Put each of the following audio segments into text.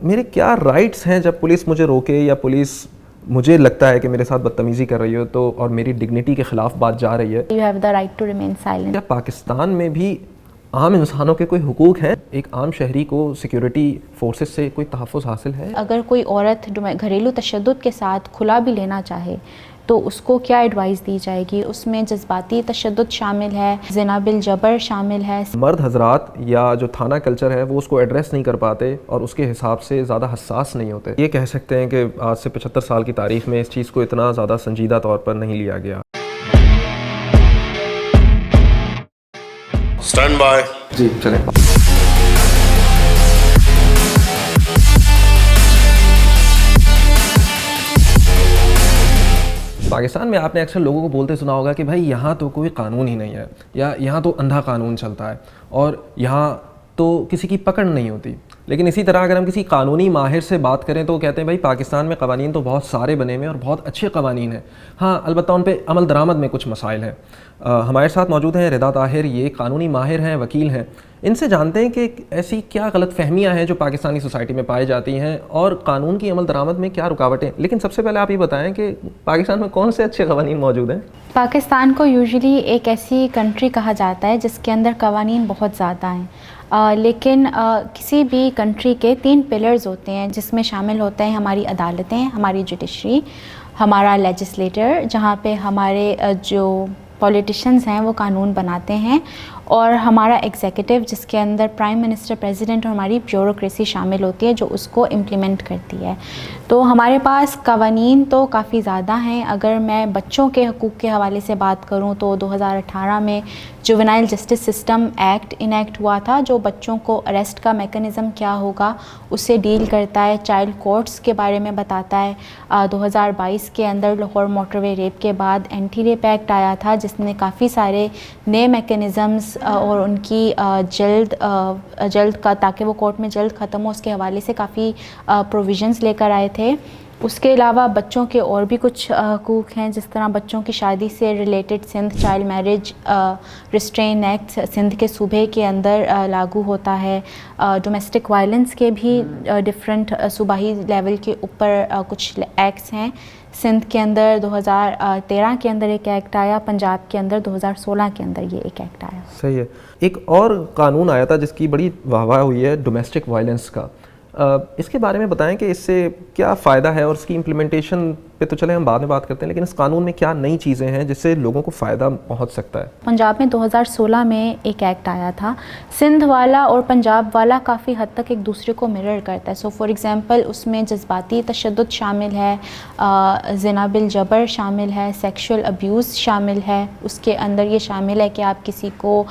میرے کیا رائٹس ہیں جب پولیس مجھے روکے یا پولیس مجھے لگتا ہے کہ میرے ساتھ بدتمیزی کر رہی ہو تو اور میری ڈگنیٹی کے خلاف بات جا رہی ہے. You have the right to remain silent. کیا پاکستان میں بھی عام انسانوں کے کوئی حقوق ہیں؟ ایک عام شہری کو سیکیورٹی فورسز سے کوئی تحفظ حاصل ہے؟ اگر کوئی عورت گھریلو تشدد کے ساتھ کھلا بھی لینا چاہے تو اس کو کیا ایڈوائس دی جائے گی؟ اس میں جذباتی تشدد شامل ہے، زنا بالجبر شامل ہے. مرد حضرات یا جو تھانہ کلچر ہے وہ اس کو ایڈریس نہیں کر پاتے اور اس کے حساب سے زیادہ حساس نہیں ہوتے. یہ کہہ سکتے ہیں کہ آج سے 75 سال کی تاریخ میں اس چیز کو اتنا زیادہ سنجیدہ طور پر نہیں لیا گیا. Stand by. جی چلیں. پاکستان میں آپ نے اکثر لوگوں کو بولتے سنا ہوگا کہ بھائی یہاں تو کوئی قانون ہی نہیں ہے، یا یہاں تو اندھا قانون چلتا ہے اور یہاں تو کسی کی پکڑ نہیں ہوتی. لیکن اسی طرح اگر ہم کسی قانونی ماہر سے بات کریں تو وہ کہتے ہیں بھائی پاکستان میں قوانین تو بہت سارے بنے ہوئے ہیں اور بہت اچھے قوانین ہیں، ہاں البتہ ان پہ عمل درآمد میں کچھ مسائل ہیں. ہمارے ساتھ موجود ہیں رضا طاہر، یہ قانونی ماہر ہیں، وکیل ہیں. ان سے جانتے ہیں کہ ایسی کیا غلط فہمیاں ہیں جو پاکستانی سوسائٹی میں پائی جاتی ہیں اور قانون کی عمل درآمد میں کیا رکاوٹیں. لیکن سب سے پہلے آپ یہ بتائیں کہ پاکستان میں کون سے اچھے قوانین موجود ہیں؟ پاکستان کو یوزلی ایک ایسی کنٹری کہا جاتا ہے جس کے اندر قوانین بہت زیادہ ہیں، لیکن کسی بھی کنٹری کے 3 پلرز ہوتے ہیں جس میں شامل ہوتے ہیں ہماری عدالتیں، ہماری جوڈیشری، ہمارا لیجسلیٹر جہاں پہ ہمارے جو پولیٹیشنز ہیں وہ قانون بناتے ہیں، اور ہمارا ایگزیکٹو جس کے اندر پرائم منسٹر، پریزیڈنٹ اور ہماری بیوروکریسی شامل ہوتی ہے جو اس کو امپلیمنٹ کرتی ہے. تو ہمارے پاس قوانین تو کافی زیادہ ہیں. اگر میں بچوں کے حقوق کے حوالے سے بات کروں تو 2018 میں جوونائل جسٹس سسٹم ایکٹ انیکٹ ہوا تھا جو بچوں کو اریسٹ کا میکانزم کیا ہوگا اسے ڈیل کرتا ہے، چائلڈ کورٹس کے بارے میں بتاتا ہے. 2022 کے اندر لاہور موٹر وے ریپ کے بعد اینٹی ریپ ایکٹ آیا تھا جس نے کافی سارے نئے میکانزمز اور ان کی جلد کا تاکہ وہ کورٹ میں جلد ختم ہو اس کے حوالے سے کافی پروویژنز لے کر آئے تھے. اس کے علاوہ بچوں کے اور بھی کچھ حقوق ہیں، جس طرح بچوں کی شادی سے related Sindh child marriage restrain act Sindh کے صوبے کے اندر لاگو ہوتا ہے. ڈومیسٹک وائلنس کے بھی ڈفرینٹ صوبائی لیول کے اوپر کچھ ایکٹس ہیں. سندھ کے اندر 2013 کے اندر ایک ایکٹ آیا، پنجاب کے اندر 2016 کے اندر یہ ایک ایکٹ آیا. صحیح ہے. ایک اور قانون آیا تھا جس کی بڑی واہ واہ ہوئی ہے، ڈومیسٹک وائلنس کا. اس کے بارے میں بتائیں کہ اس سے کیا فائدہ ہے اور اس کی امپلیمنٹیشن پہ تو چلے ہم بعد میں بات کرتے ہیں، لیکن اس قانون میں کیا نئی چیزیں ہیں جس سے لوگوں کو فائدہ پہنچ سکتا ہے؟ پنجاب میں 2016 میں ایک ایکٹ آیا تھا. سندھ والا اور پنجاب والا کافی حد تک ایک دوسرے کو مرر کرتا ہے. سو فار ایگزامپل اس میں جذباتی تشدد شامل ہے، زنا بالجبر شامل ہے، سیکشول ابیوز شامل ہے. اس کے اندر یہ شامل ہے کہ آپ کسی کو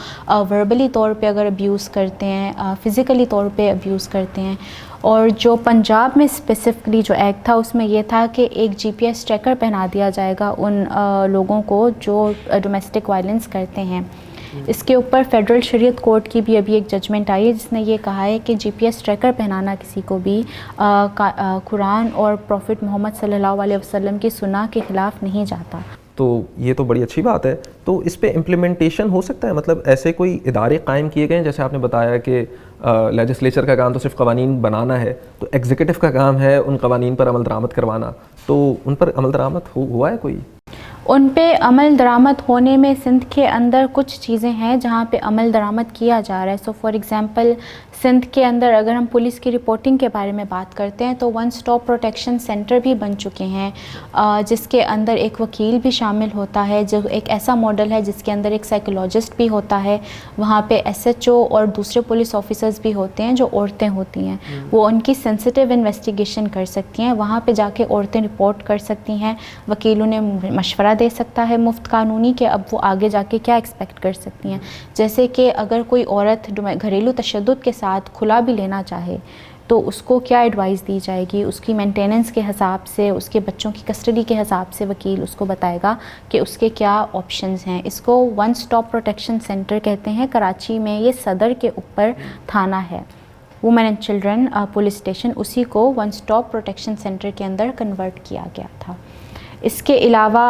وربلی طور پہ اگر ابیوز کرتے ہیں، فزیکلی طور پہ ابیوز کرتے ہیں. اور جو پنجاب میں اسپیسیفکلی جو ایکٹ تھا اس میں یہ تھا کہ ایک GPS ٹریکر پہنا دیا جائے گا ان لوگوں کو جو ڈومیسٹک وائلنس کرتے ہیں. اس کے اوپر فیڈرل شریعت کورٹ کی بھی ابھی ایک ججمنٹ آئی ہے جس نے یہ کہا ہے کہ GPS ٹریکر پہنانا کسی کو بھی قرآن اور پروفٹ محمد صلی اللہ علیہ وسلم کی سنت کے خلاف نہیں جاتا. تو یہ تو بڑی اچھی بات ہے. تو اس پہ امپلیمنٹیشن ہو سکتا ہے، مطلب ایسے کوئی ادارے قائم کیے گئے ہیں؟ جیسے آپ نے بتایا کہ لیجسلیچر کا کام تو صرف قوانین بنانا ہے، تو ایگزیکٹو کا کام ہے ان قوانین پر عمل درآمد کروانا. تو ان پر عمل درآمد ہوا ہے کوئی؟ ان پہ عمل درآمد ہونے میں سندھ کے اندر کچھ چیزیں ہیں جہاں پہ عمل درآمد کیا جا رہا ہے. سو فار ایگزامپل سندھ کے اندر اگر ہم پولیس کی رپورٹنگ کے بارے میں بات کرتے ہیں تو 1 اسٹاپ پروٹیکشن سینٹر بھی بن چکے ہیں جس کے اندر ایک وکیل بھی شامل ہوتا ہے، جو ایک ایسا ماڈل ہے جس کے اندر ایک سائیکولوجسٹ بھی ہوتا ہے. وہاں پہ SHO اور دوسرے پولیس آفیسرز بھی ہوتے ہیں جو عورتیں ہوتی ہیں، وہ ان کی سینسٹیو انویسٹیگیشن کر سکتی ہیں. وہاں پہ جا کے عورتیں رپورٹ کر سکتی ہیں، وکیل انہیں مشورہ دے سکتا ہے مفت قانونی کہ اب وہ آگے جا کے کیا ایکسپیکٹ کر سکتی ہیں. جیسے کہ اگر کوئی عورت گھریلو تشدد کے ساتھ کھلا بھی لینا چاہے تو اس کو کیا ایڈوائس دی جائے گی، اس کی مینٹیننس کے حساب سے، اس کے بچوں کی کسٹڈی کے حساب سے وکیل اس کو بتائے گا کہ اس کے کیا آپشنز ہیں. اس کو 1 اسٹاپ پروٹیکشن سینٹر کہتے ہیں. کراچی میں یہ صدر کے اوپر تھانہ ہے، women and children police station, اسی کو 1 اسٹاپ پروٹیکشن سینٹر کے اندر کنورٹ کیا گیا تھا. اس کے علاوہ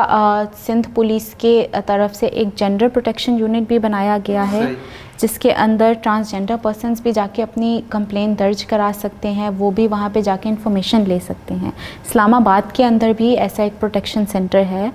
سندھ پولیس کے طرف سے ایک جینڈر پروٹیکشن یونٹ بھی بنایا گیا ہے جس کے اندر ٹرانسجنڈر پرسنس بھی جا کے اپنی کمپلین درج کرا سکتے ہیں, وہ بھی وہاں پہ جا کے انفارمیشن لے سکتے ہیں. اسلام آباد کے اندر بھی ایسا ایک پروٹیکشن سینٹر ہے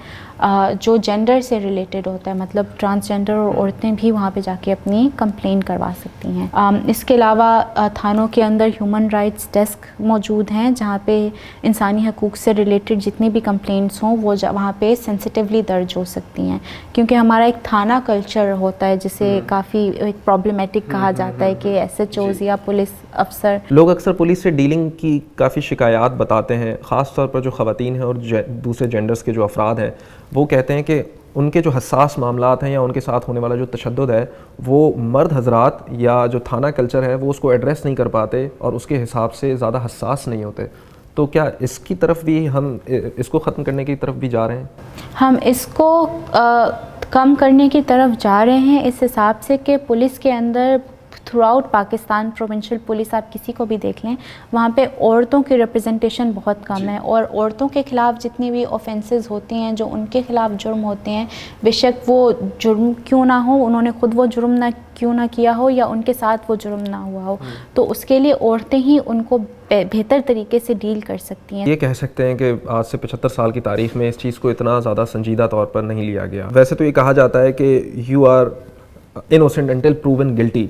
جو جینڈر سے ریلیٹڈ ہوتا ہے, مطلب ٹرانسجنڈر اور عورتیں بھی وہاں پہ جا کے اپنی کمپلین کروا سکتی ہیں. اس کے علاوہ تھانوں کے اندر ہیومن رائٹس ڈیسک موجود ہیں جہاں پہ انسانی حقوق سے ریلیٹڈ جتنی بھی کمپلینٹس ہوں وہ وہاں پہ سینسیٹیولی درج ہو سکتی ہیں, کیونکہ ہمارا ایک تھانہ کلچر ہوتا ہے جسے کافی ایک پرابلمٹک کہا جاتا ہے کہ ایس ایچ اوز یا پولیس افسر. لوگ اکثر پولیس سے ڈیلنگ کی کافی شکایات بتاتے ہیں, خاص طور پر جو خواتین ہیں اور دوسرے جینڈرز کے جو افراد ہیں وہ کہتے ہیں کہ ان کے جو حساس معاملات ہیں یا ان کے ساتھ ہونے والا جو تشدد ہے وہ مرد حضرات یا جو تھانہ کلچر ہے وہ اس کو ایڈریس نہیں کر پاتے اور اس کے حساب سے زیادہ حساس نہیں ہوتے. تو کیا اس کی طرف بھی ہم اس کو ختم کرنے کی طرف بھی جا رہے ہیں؟ ہم اس کو کم کرنے کی طرف جا رہے ہیں اس حساب سے کہ پولیس کے اندر throughout Pakistan provincial police آپ کسی کو بھی دیکھ لیں وہاں پہ عورتوں کی ریپرزنٹیشن بہت کم ہے, اور عورتوں کے خلاف جتنی بھی اوفینسز ہوتی ہیں جو ان کے خلاف جرم ہوتے ہیں بے شک وہ جرم کیوں نہ ہو, انہوں نے خود وہ جرم کیوں نہ کیا ہو یا ان کے ساتھ وہ جرم نہ ہوا ہو, تو اس کے لیے عورتیں ہی ان کو بہتر طریقے سے ڈیل کر سکتی ہیں. یہ کہہ سکتے ہیں کہ آج سے 75 سال کی تاریخ میں اس چیز کو اتنا زیادہ سنجیدہ طور پر نہیں لیا گیا. ویسے تو یہ کہا جاتا ہے کہ you are innocent until proven guilty,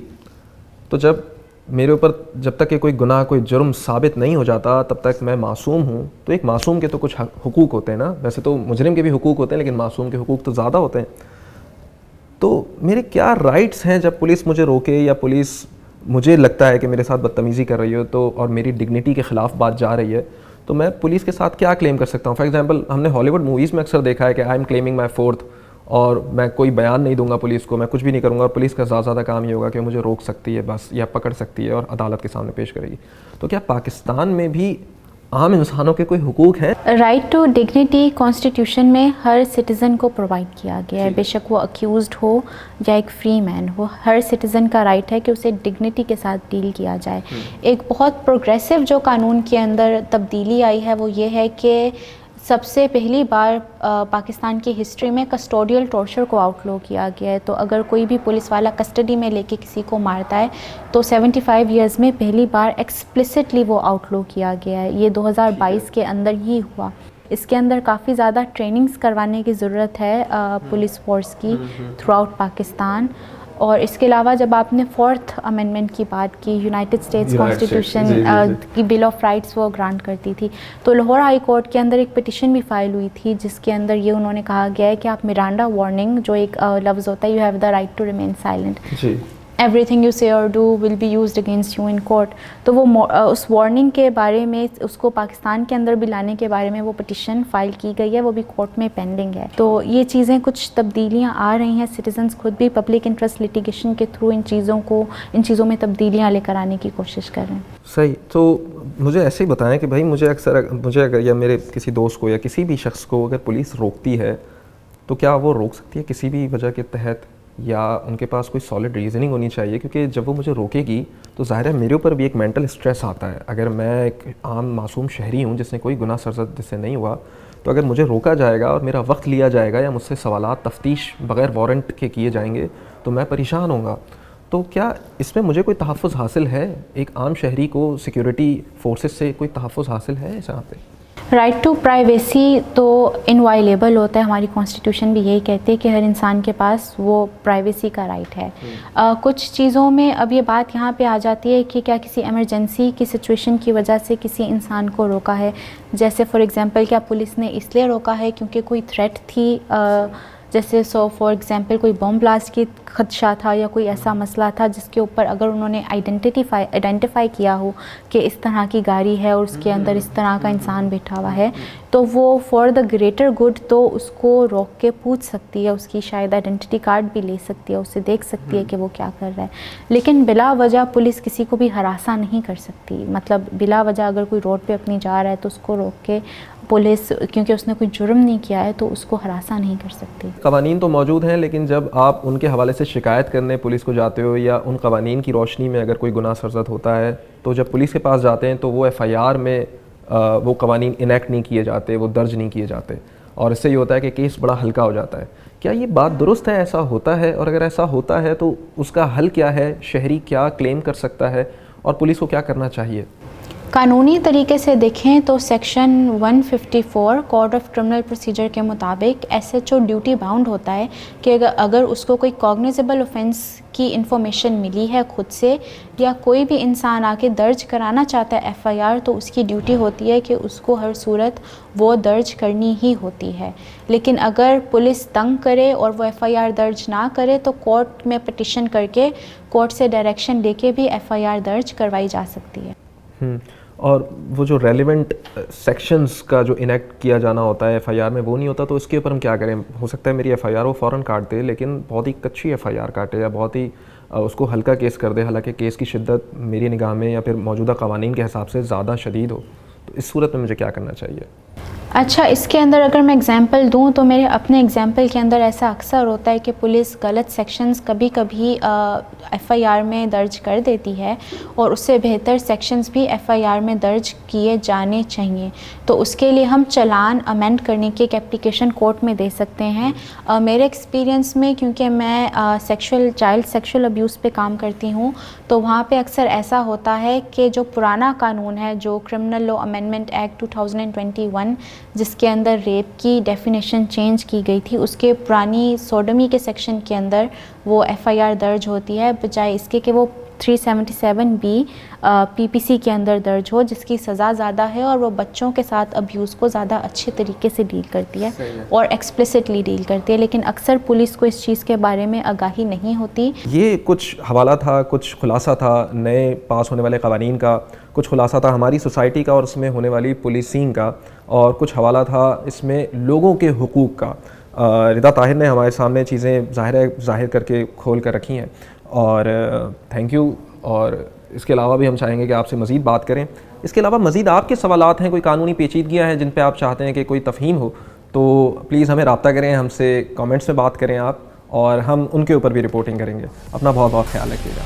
تو جب میرے اوپر جب تک کہ کوئی گناہ کوئی جرم ثابت نہیں ہو جاتا تب تک میں معصوم ہوں. تو ایک معصوم کے تو کچھ حقوق ہوتے ہیں نا, ویسے تو مجرم کے بھی حقوق ہوتے ہیں لیکن معصوم کے حقوق تو زیادہ ہوتے ہیں. تو میرے کیا رائٹس ہیں جب پولیس مجھے روکے یا پولیس مجھے لگتا ہے کہ میرے ساتھ بدتمیزی کر رہی ہو تو اور میری ڈگنیٹی کے خلاف بات جا رہی ہے تو میں پولیس کے ساتھ کیا کلیم کر سکتا ہوں؟ فار ایگزامپل ہم نے ہالی ووڈ موویز میں اکثر دیکھا ہے کہ I am claiming my fourth, اور میں کوئی بیان نہیں دوں گا پولیس کو, میں کچھ بھی نہیں کروں گا, اور پولیس کا زیادہ کام یہ ہوگا کہ مجھے روک سکتی ہے بس یا پکڑ سکتی ہے اور عدالت کے سامنے پیش کرے گی. تو کیا پاکستان میں بھی عام انسانوں کے کوئی حقوق ہیں؟ رائٹ ٹو ڈگنیٹی کانسٹیٹیوشن میں ہر سٹیزن کو پرووائڈ کیا گیا ہے, بے شک وہ اکیوزڈ ہو یا ایک فری مین ہو, ہر سٹیزن کا رائٹ ہے کہ اسے ڈگنیٹی کے ساتھ ڈیل کیا جائے. ایک بہت پروگریسو جو قانون کے اندر تبدیلی آئی ہے وہ یہ ہے کہ سب سے پہلی بار پاکستان کی ہسٹری میں کسٹوڈیل ٹارچر کو آؤٹ لو کیا گیا ہے. تو اگر کوئی بھی پولیس والا کسٹڈی میں لے کے کسی کو مارتا ہے تو 75 ایئرز میں پہلی بار ایکسپلسٹلی وہ آؤٹ لو کیا گیا ہے. یہ 2022 کے اندر ہی ہوا. اس کے اندر کافی زیادہ ٹریننگز کروانے کی ضرورت ہے پولیس فورس کی تھرو آؤٹ پاکستان. اور اس کے علاوہ جب آپ نے 4th امینڈمنٹ کی بات کی, یونائٹڈ اسٹیٹس کانسٹیٹیوشن کی بل آف رائٹس وہ گرانٹ کرتی تھی, تو لاہور ہائی کورٹ کے اندر ایک پٹیشن بھی فائل ہوئی تھی جس کے اندر یہ انہوں نے کہا گیا ہے کہ آپ میرانڈا وارننگ جو ایک لفظ ہوتا ہے, you have the right to remain silent, everything you say or do will be used against you in court. تو وہ اس وارننگ کے بارے میں اس کو پاکستان کے اندر بھی لانے کے بارے میں وہ پٹیشن فائل کی گئی ہے, وہ بھی کورٹ میں پینڈنگ ہے. تو یہ چیزیں کچھ تبدیلیاں آ رہی ہیں, سٹیزنز خود بھی پبلک انٹرسٹ لیٹیگیشن کے تھرو ان چیزوں میں تبدیلیاں لے کر آنے کی کوشش کر رہے ہیں. صحیح. تو مجھے ایسے ہی بتائیں کہ بھائی مجھے اگر یا میرے کسی دوست کو یا کسی بھی شخص کو اگر پولیس روکتی ہے تو کیا وہ روک سکتی ہے کسی بھی وجہ کے تحت, یا ان کے پاس کوئی سالڈ ریزننگ ہونی چاہیے؟ کیونکہ جب وہ مجھے روکے گی تو ظاہر ہے میرے اوپر بھی ایک مینٹل اسٹریس آتا ہے. اگر میں ایک عام معصوم شہری ہوں جس نے کوئی گناہ سرزد جس سے نہیں ہوا, تو اگر مجھے روکا جائے گا اور میرا وقت لیا جائے گا یا مجھ سے سوالات تفتیش بغیر وارنٹ کے کیے جائیں گے تو میں پریشان ہوں گا. تو کیا اس میں مجھے کوئی تحفظ حاصل ہے؟ ایک عام شہری کو سیکیورٹی فورسز سے کوئی تحفظ حاصل ہے اس یہاں پہ؟ رائٹ ٹو پرائیویسی تو انوائلیبل ہوتا ہے, ہماری کانسٹیٹیوشن بھی یہی کہتی ہے کہ ہر انسان کے پاس وہ پرائیویسی کا رائٹ ہے. کچھ چیزوں میں اب یہ بات یہاں پہ آ جاتی ہے کہ کیا کسی ایمرجنسی کی سچویشن کی وجہ سے کسی انسان کو روکا ہے, جیسے فار ایگزامپل کیا پولیس نے اس لیے روکا ہے کیونکہ کوئی تھریٹ تھی, جیسے فار ایگزامپل کوئی بم بلاسٹ کی خدشہ تھا یا کوئی ایسا مسئلہ تھا جس کے اوپر اگر انہوں نے آئیڈینٹیفائی کیا ہو کہ اس طرح کی گاڑی ہے اور اس کے اندر اس طرح کا انسان بیٹھا ہوا ہے, تو وہ فار دا گریٹر گڈ تو اس کو روک کے پوچھ سکتی ہے, اس کی شاید آئیڈینٹی کارڈ بھی لے سکتی ہے, اسے دیکھ سکتی ہے کہ وہ کیا کر رہا ہے. لیکن بلا وجہ پولیس کسی کو بھی ہراساں نہیں کر سکتی. مطلب بلا وجہ اگر کوئی روڈ پہ اپنی جا رہا ہے تو اس کو روک کے پولیس, کیونکہ اس نے کوئی جرم نہیں کیا ہے, تو اس کو ہراساں نہیں کر سکتی. قوانین تو موجود ہیں, لیکن جب آپ ان کے حوالے سے شکایت کرنے پولیس کو جاتے ہو یا ان قوانین کی روشنی میں اگر کوئی گناہ سرزد ہوتا ہے تو جب پولیس کے پاس جاتے ہیں تو وہ ایف آئی آر میں وہ قوانین انیکٹ نہیں کیے جاتے, وہ درج نہیں کیے جاتے. اور اس سے یہ ہوتا ہے کہ کیس بڑا ہلکا ہو جاتا ہے. کیا یہ بات درست ہے, ایسا ہوتا ہے؟ اور اگر ایسا ہوتا ہے تو اس کا حل کیا ہے؟ شہری کیا کلیم کر سکتا ہے اور پولیس کو کیا کرنا چاہیے؟ قانونی طریقے سے دیکھیں تو section 154 code of criminal procedure کے مطابق S H O duty bound ہوتا ہے کہ اگر اس کو کوئی کوگنیزیبل اوفینس کی انفارمیشن ملی ہے خود سے, یا کوئی بھی انسان آ کے درج کرانا چاہتا ہے ایف آئی آر, تو اس کی ڈیوٹی ہوتی ہے کہ اس کو ہر صورت وہ درج کرنی ہی ہوتی ہے. لیکن اگر پولیس تنگ کرے اور وہ ایف آئی آر درج نہ کرے تو کورٹ میں پٹیشن کر کے کورٹ سے ڈائریکشن لے کے بھی ایف آئی آر درج کروائی جا سکتی ہے. اور وہ جو ریلیونٹ سیکشنز کا جو انیکٹ کیا جانا ہوتا ہے ایف آئی آر میں وہ نہیں ہوتا, تو اس کے اوپر ہم کیا کریں؟ ہو سکتا ہے میری ایف آئی آر وہ فوراً کاٹ دے, لیکن بہت ہی کچی ایف آئی آر کاٹے یا بہت ہی اس کو ہلکا کیس کر دے, حالانکہ کیس کی شدت میری نگاہ میں یا پھر موجودہ قوانین کے حساب سے زیادہ شدید ہو. تو اس صورت میں مجھے کیا کرنا چاہیے؟ اچھا, اس کے اندر اگر میں اگزامپل دوں تو میرے اپنے اگزامپل کے اندر ایسا اکثر ہوتا ہے کہ پولیس غلط سیکشنز کبھی کبھی ایف آئی آر میں درج کر دیتی ہے, اور اس سے بہتر سیکشنز بھی ایف آئی آر میں درج کیے جانے چاہیے. تو اس کے لیے ہم چلان امینڈ کرنے کی ایک اپلیکیشن کورٹ میں دے سکتے ہیں. میرے ایکسپیرینس میں, کیونکہ میں چائلڈ سیکشول ابیوز پہ کام کرتی ہوں, تو وہاں پہ اکثر ایسا ہوتا ہے کہ جو پرانا قانون ہے, جو کرمنل لا امینڈمنٹ ایکٹ 2021 جس کے اندر ریپ کی ڈیفینیشن چینج کی گئی تھی, اس کے پرانی سوڈمی کے سیکشن کے اندر وہ ایف آئی آر درج ہوتی ہے, بجائے اس کے کہ وہ 377B پی پی سی کے اندر درج ہو, جس کی سزا زیادہ ہے اور وہ بچوں کے ساتھ ابیوز کو زیادہ اچھے طریقے سے ڈیل کرتی ہے اور ایکسپلسٹلی ڈیل کرتی ہے. لیکن اکثر پولیس کو اس چیز کے بارے میں آگاہی نہیں ہوتی. یہ کچھ حوالہ تھا, کچھ خلاصہ تھا نئے پاس ہونے والے قوانین کا, کچھ خلاصہ تھا ہماری سوسائٹی کا اور اس میں ہونے والی پولیسنگ کا, اور کچھ حوالہ تھا اس میں لوگوں کے حقوق کا. ردا طاہر نے ہمارے سامنے چیزیں ظاہر کر کے کھول کر رکھی ہیں, اور تھینک یو. اور اس کے علاوہ بھی ہم چاہیں گے کہ آپ سے مزید بات کریں. اس کے علاوہ مزید آپ کے سوالات ہیں, کوئی قانونی پیچیدگیاں ہیں جن پہ آپ چاہتے ہیں کہ کوئی تفہیم ہو, تو پلیز ہمیں رابطہ کریں, ہم سے کامنٹس میں بات کریں آپ, اور ہم ان کے اوپر بھی رپورٹنگ کریں گے. اپنا بہت بہت خیال رکھیے گا.